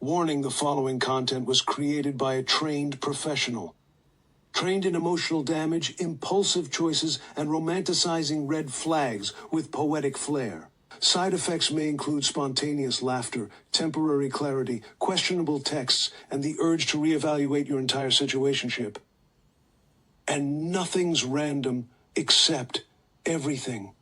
Warning: the following content was created by a trained professional. Trained in emotional damage, impulsive choices, and romanticizing red flags with poetic flair. Side effects may include spontaneous laughter, temporary clarity, questionable texts, and the urge to reevaluate your entire situationship. And nothing's random except everything.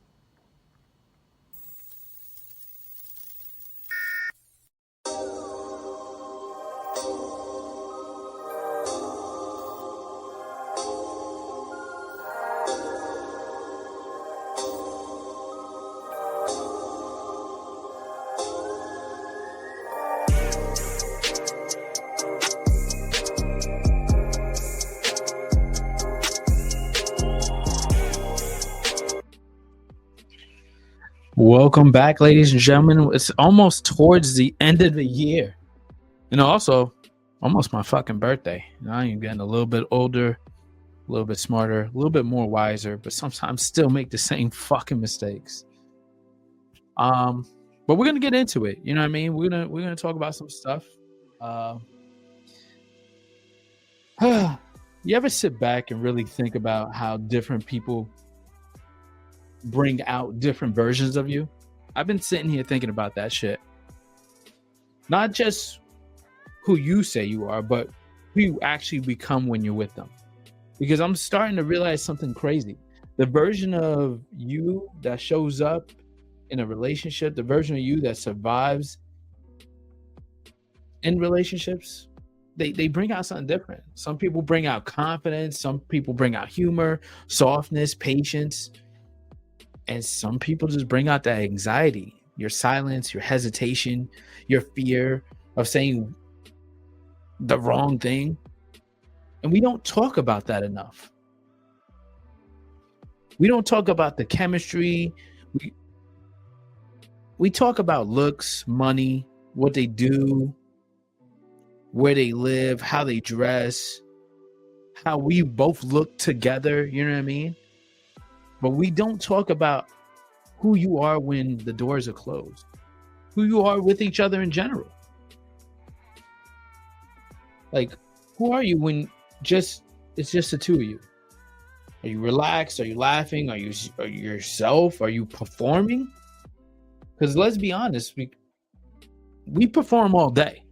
Welcome back, ladies and gentlemen. It's almost towards the end of the year. Also almost my fucking birthday. I am getting a little bit older, a little bit smarter, a little bit more wiser, but sometimes still make the same fucking mistakes. But we're gonna get into it. You know what I mean? We're gonna talk about some stuff. You ever sit back and really think about how different people bring out different versions of you? I've been sitting here thinking about that shit. Not just who you say you are, but who you actually become when you're with them. Because I'm starting to realize something crazy. The version of you that shows up in a relationship, the version of you that survives in relationships, they bring out something different. Some people bring out confidence, some people bring out humor, softness, patience. And some people just bring out that anxiety, your silence, your hesitation, your fear of saying the wrong thing. And we don't talk about that enough. We don't talk about the chemistry. We talk about looks, money, what they do, where they live, how they dress, how we both look together, you know what I mean? But we don't talk about who you are when the doors are closed, who you are with each other in general. Like, who are you when it's just the two of you? Are you relaxed? Are you laughing? Are you yourself? Are you performing? Because let's be honest, we perform all day.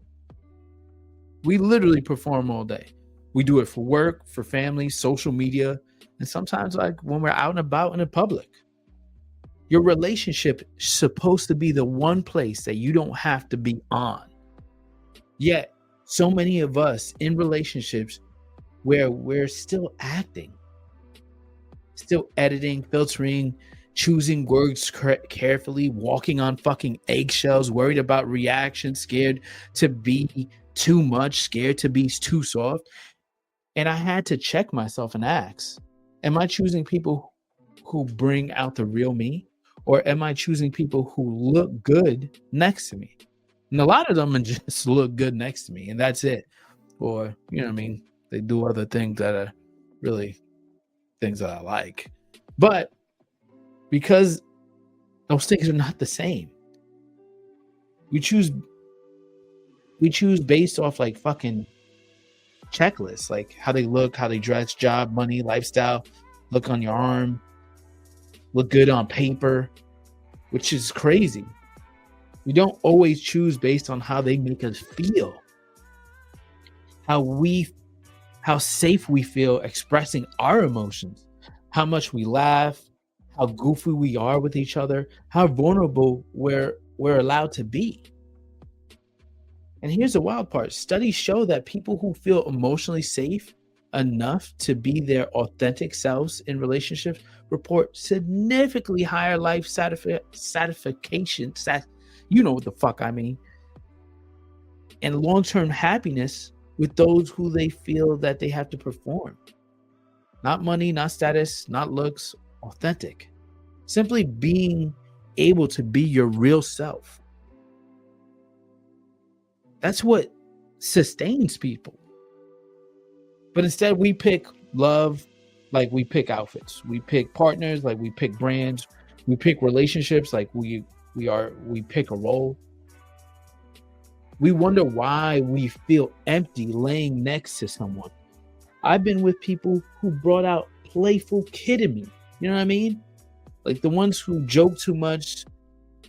We literally perform all day. We do it for work, for family, social media, and sometimes like when we're out and about in the public. Your relationship is supposed to be the one place that you don't have to be on. Yet, so many of us in relationships where we're still acting, still editing, filtering, choosing words carefully, walking on fucking eggshells, worried about reaction, scared to be too much, scared to be too soft. And I had to check myself and ask, am I choosing people who bring out the real me? Or am I choosing people who look good next to me? And a lot of them just look good next to me, and that's it. Or, you know what I mean? They do other things that are really things that I like. But because those things are not the same, we choose based off like fucking checklists, like how they look, how they dress, job, money, lifestyle, look on your arm, look good on paper, which is crazy. We don't always choose based on how they make us feel, how safe we feel expressing our emotions, how much we laugh, how goofy we are with each other, how vulnerable we're allowed to be. And here's the wild part. Studies show that people who feel emotionally safe enough to be their authentic selves in relationships report significantly higher life satisfaction, you know what the fuck I mean, and long-term happiness with those who they feel that they have to perform. Not money, not status, not looks, authentic. Simply being able to be your real self. That's what sustains people. But instead we pick love like we pick outfits. We pick partners like we pick brands. We pick relationships like we pick a role. We wonder why we feel empty laying next to someone. I've been with people who brought out playful kid in me. You know what I mean? Like the ones who joke too much,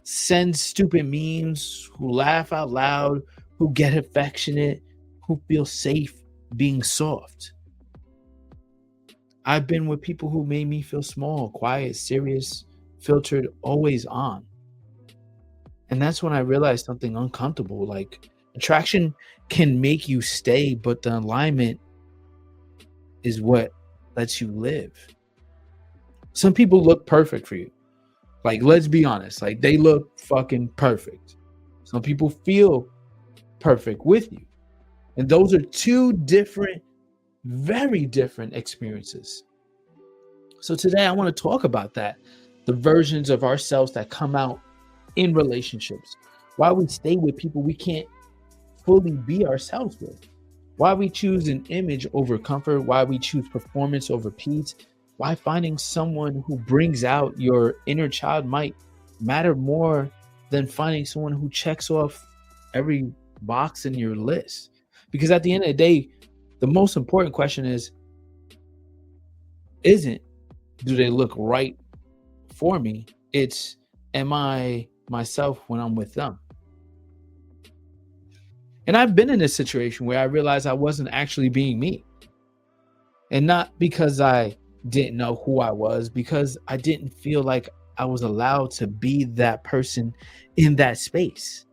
send stupid memes, who laugh out loud, who get affectionate, who feel safe being soft. I've been with people who made me feel small, quiet, serious, filtered, always on. And that's when I realized something uncomfortable. Like attraction can make you stay, but the alignment is what lets you live. Some people look perfect for you. Like, let's be honest, like they look fucking perfect. Some people feel perfect with you. And those are two different, very different experiences. So today I want to talk about that, the versions of ourselves that come out in relationships, why we stay with people we can't fully be ourselves with, why we choose an image over comfort, why we choose performance over peace, why finding someone who brings out your inner child might matter more than finding someone who checks off every box in your list. Because at the end of the day, the most important question isn't do they look right for me? It's am I myself when I'm with them? And I've been in a situation where I realized I wasn't actually being me. And not because I didn't know who I was, because I didn't feel like I was allowed to be that person in that space.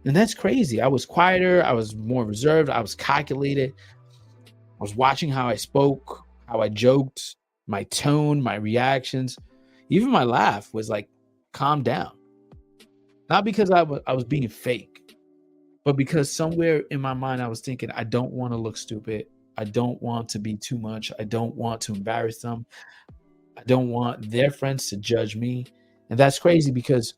And that's crazy. I was quieter. I was more reserved. I was calculated. I was watching how I spoke, how I joked, my tone, my reactions. Even my laugh was like, calm down. Not because I was being fake, but because somewhere in my mind I was thinking, I don't want to look stupid. I don't want to be too much. I don't want to embarrass them. I don't want their friends to judge me. And that's crazy because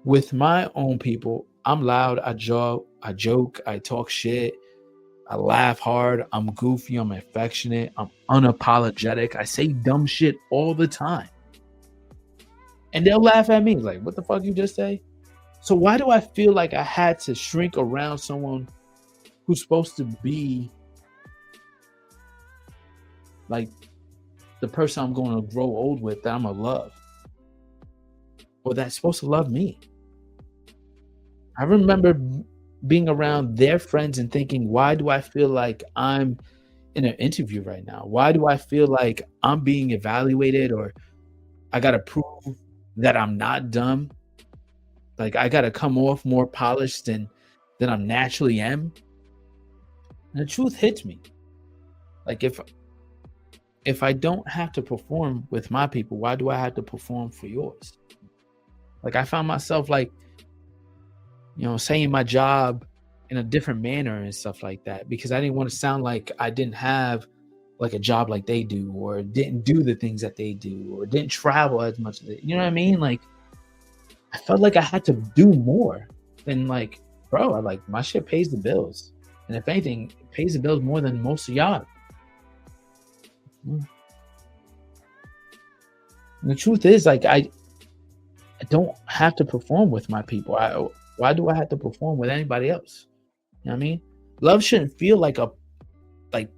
with my own people, I'm loud, I joke, I talk shit, I laugh hard, I'm goofy, I'm affectionate, I'm unapologetic. I say dumb shit all the time. And they'll laugh at me like, what the fuck you just say? So why do I feel like I had to shrink around someone who's supposed to be like the person I'm going to grow old with, that I'm going to love, or that's supposed to love me? I remember being around their friends and thinking, why do I feel like I'm in an interview right now? Why do I feel like I'm being evaluated, or I got to prove that I'm not dumb? Like I got to come off more polished than I naturally am. And the truth hits me. Like if I don't have to perform with my people, why do I have to perform for yours? Like I found myself like, saying my job in a different manner and stuff like that, because I didn't want to sound like I didn't have like a job like they do, or didn't do the things that they do, or didn't travel as much as they, you know what I mean? Like I felt like I had to do more than like, bro, my shit pays the bills. And if anything, it pays the bills more than most of y'all. And the truth is, like, I don't have to perform with my people. Why do I have to perform with anybody else? You know what I mean? Love shouldn't feel like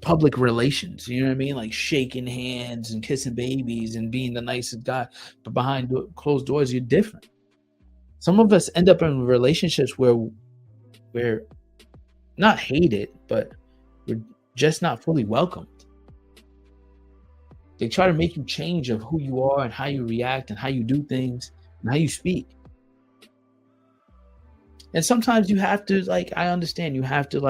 public relations. You know what I mean? Like shaking hands and kissing babies and being the nicest guy, but behind closed doors, you're different. Some of us end up in relationships where we're not hated, but we're just not fully welcomed. They try to make you change of who you are and how you react and how you do things and how you speak. And sometimes you have to, like, I understand you have to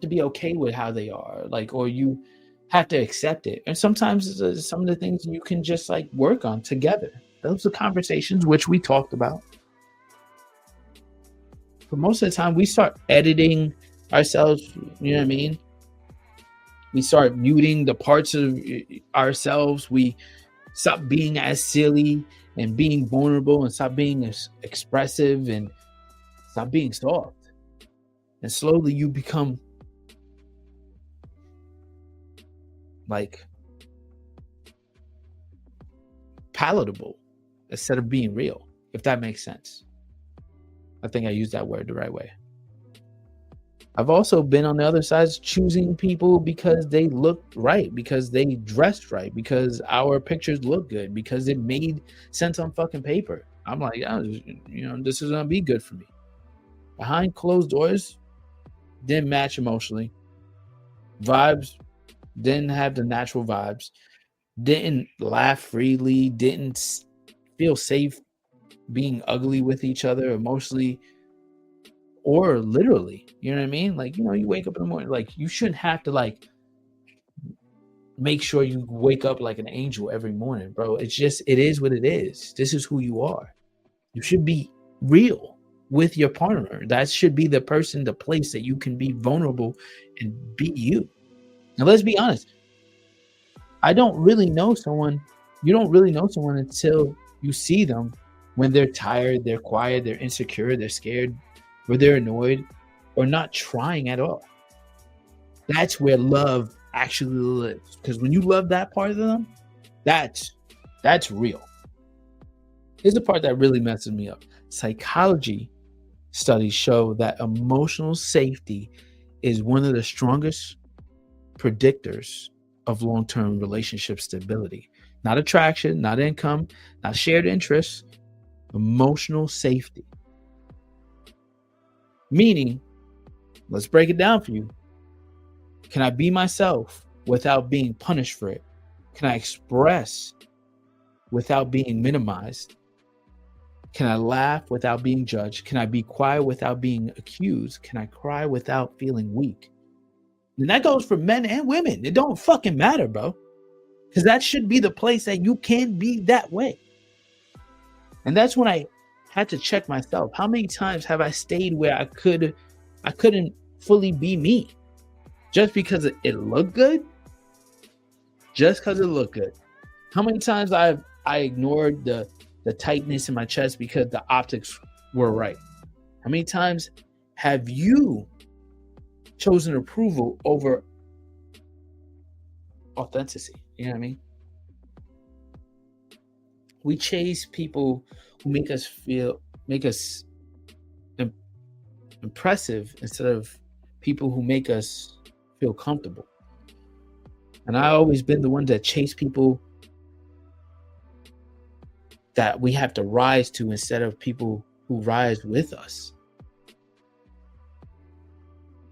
be okay with how they are, like, or you have to accept it. And sometimes some of the things you can just like work on together. Those are conversations which we talked about. But most of the time we start editing ourselves, you know what I mean? We start muting the parts of ourselves. We stop being as silly and being vulnerable and stop being as expressive and stop being soft. And slowly you become like palatable instead of being real. if that makes sense. I think I used that word the right way. I've also been on the other side, choosing people because they looked right, because they dressed right, because our pictures look good, because it made sense on fucking paper. I'm like, yeah, this is gonna be good for me. Behind closed doors, didn't match emotionally. Vibes didn't have the natural vibes. Didn't laugh freely. Didn't feel safe being ugly with each other emotionally or literally. You know what I mean? Like, you wake up in the morning, like, you shouldn't have to like make sure you wake up like an angel every morning, bro. It is what it is. This is who you are. You should be real with your partner. That should be the person, the place that you can be vulnerable and be you. Now, let's be honest. I don't really know someone. You don't really know someone until you see them when they're tired, they're quiet, they're insecure, they're scared, or they're annoyed, or not trying at all. That's where love actually lives. Because when you love that part of them, that's real. Here's the part that really messes me up. Psychology studies show that emotional safety is one of the strongest predictors of long-term relationship stability. Not attraction, not income, not shared interests, emotional safety. Meaning, let's break it down for you. Can I be myself without being punished for it? Can I express without being minimized? Can I laugh without being judged? Can I be quiet without being accused? Can I cry without feeling weak? And that goes for men and women. It don't fucking matter, bro. Because that should be the place that you can be that way. And that's when I had to check myself. How many times have I stayed where I couldn't fully be me? Just because it looked good? Just because it looked good. How many times I ignored the tightness in my chest because the optics were right? How many times have you chosen approval over authenticity? You know what I mean? We chase people who make us impressive instead of people who make us feel comfortable. And I've always been the one that chase people that we have to rise to instead of people who rise with us.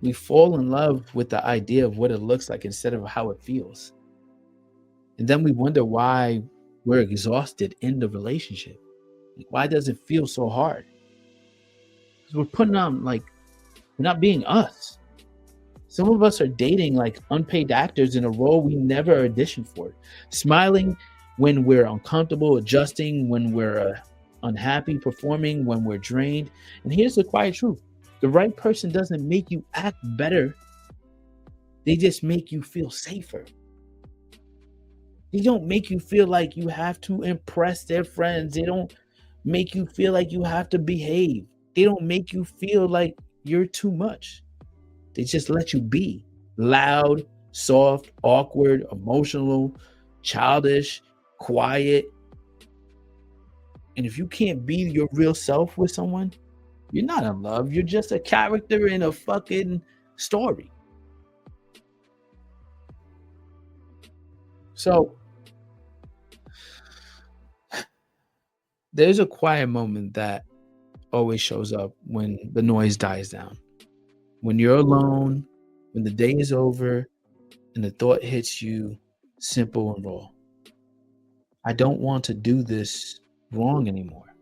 We fall in love with the idea of what it looks like instead of how it feels. And then we wonder why we're exhausted in the relationship. Like, why does it feel so hard? Because we're putting on, like, we're not being us. Some of us are dating like unpaid actors in a role we never auditioned for. Smiling when we're uncomfortable, adjusting when we're unhappy, performing when we're drained. And here's the quiet truth. The right person doesn't make you act better. They just make you feel safer. They don't make you feel like you have to impress their friends. They don't make you feel like you have to behave. They don't make you feel like you're too much. They just let you be loud, soft, awkward, emotional, childish, quiet. And if you can't be your real self with someone, you're not in love. You're just a character in a fucking story. So there's a quiet moment that always shows up when the noise dies down. When you're alone, when the day is over, and the thought hits you simple and raw. I don't want to do this wrong anymore.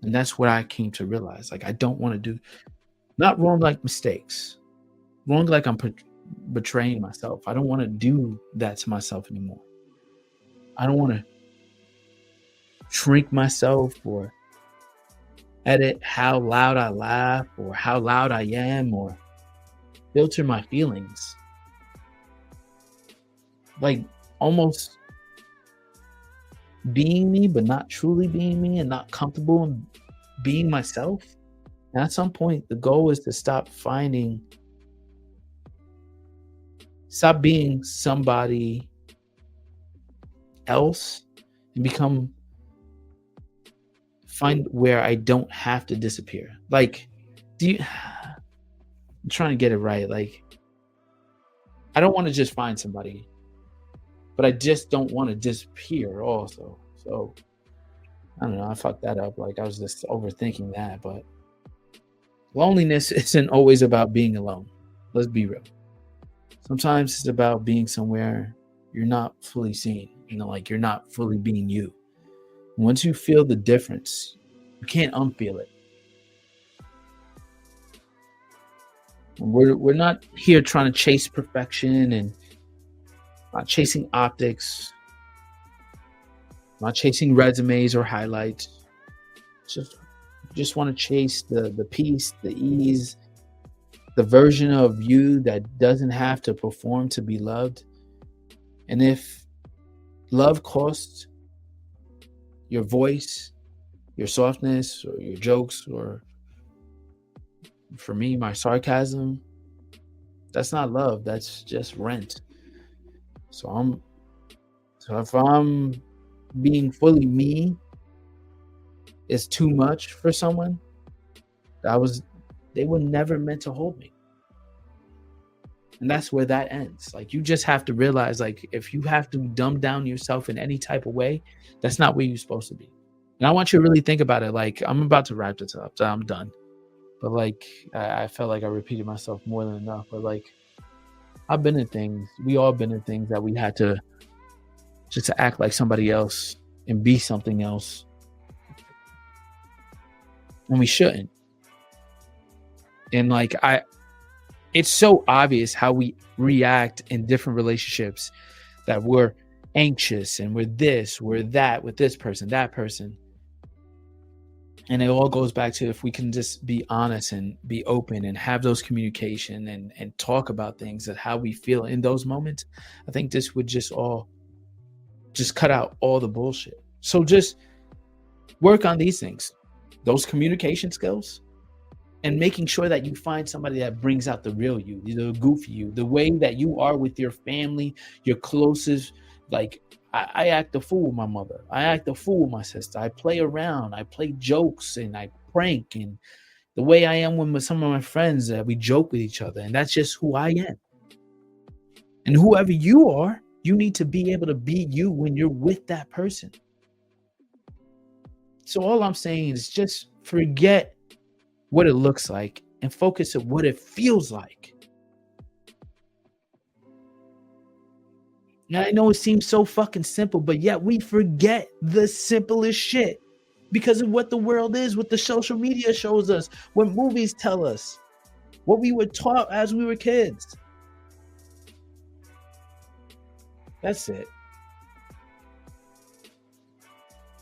And that's what I came to realize. Like, I don't want to do, not wrong like mistakes, wrong like I'm betraying myself. I don't want to do that to myself anymore. I don't want to shrink myself or edit how loud I laugh or how loud I am or filter my feelings. Like, almost being me, but not truly being me and not comfortable in being myself. And at some point, the goal is to stop being somebody else and find where I don't have to disappear. Like, I'm trying to get it right. Like, I don't want to just find somebody, but I just don't want to disappear also. So I don't know. I fucked that up. Like, I was just overthinking that. But loneliness isn't always about being alone. Let's be real. Sometimes it's about being somewhere you're not fully seen. Like you're not fully being you. Once you feel the difference, you can't unfeel it. We're not here trying to chase perfection and not chasing optics, not chasing resumes or highlights. Just want to chase the peace, the ease, the version of you that doesn't have to perform to be loved. And if love costs your voice, your softness, or your jokes, or for me, my sarcasm, that's not love. That's just rent. So if I'm being fully me is too much for someone, they were never meant to hold me. And that's where that ends. Like, you just have to realize, like, if you have to dumb down yourself in any type of way, that's not where you're supposed to be. And I want you to really think about it. Like, I'm about to wrap this up, so I'm done. But like, I felt like I repeated myself more than enough. But like, I've been in things. We all been in things that we had to just to act like somebody else and be something else, and we shouldn't. And like, it's so obvious how we react in different relationships, that we're anxious and we're this, we're that with this person, that person. And it all goes back to, if we can just be honest and be open and have those communication and talk about things and how we feel in those moments, I think this would just cut out all the bullshit. So just work on these things, those communication skills, and making sure that you find somebody that brings out the real you, the goofy you, the way that you are with your family, your closest. Like, I act a fool with my mother. I act a fool with my sister. I play around. I play jokes and I prank. And the way I am with some of my friends, we joke with each other. And that's just who I am. And whoever you are, you need to be able to be you when you're with that person. So all I'm saying is just forget what it looks like and focus on what it feels like. Now, I know it seems so fucking simple, but yet we forget the simplest shit because of what the world is, what the social media shows us, what movies tell us, what we were taught as we were kids. That's it.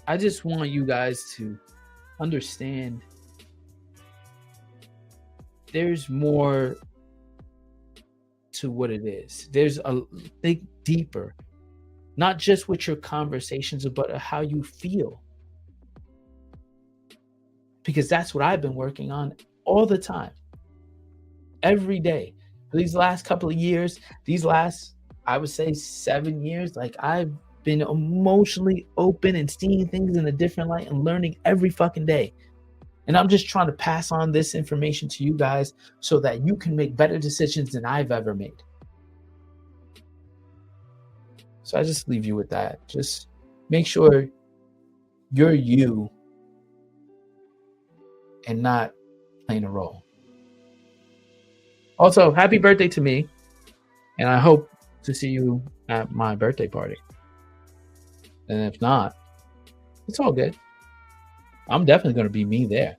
I just want you guys to understand there's more to what it is. There's a think deeper, not just with your conversations, but how you feel. Because that's what I've been working on all the time, every day. For these last couple of years, these last, I would say 7 years, like, I've been emotionally open and seeing things in a different light and learning every fucking day. And I'm just trying to pass on this information to you guys so that you can make better decisions than I've ever made. So I just leave you with that. Just make sure you're you and not playing a role. Also, happy birthday to me. And I hope to see you at my birthday party. And if not, it's all good. I'm definitely going to be me there.